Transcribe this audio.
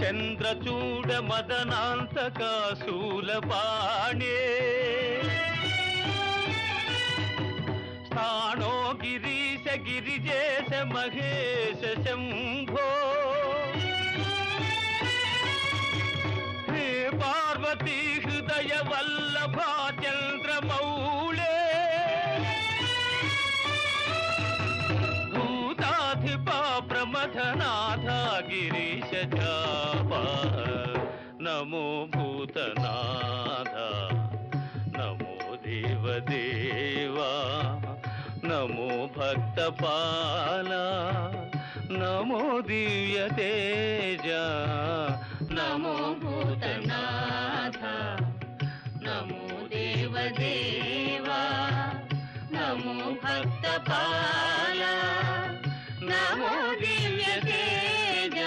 చంద్రచూడ మదనాంతక శూలపాణే స్థాణో గిరీశ గిరిజేశ మహేశ శంభో హే పార్వతీ హృదయ వల్లభా చంద్రమౌళే భూతాధిపా ప్రమథనాథ గిరీశ చాపా నమో భూతనాథ నమో దేవదేవా నమో భక్తపాల నమో దివ్య తేజ నమో భూతనాథ నమో దేవదేవా నమో భక్తపాల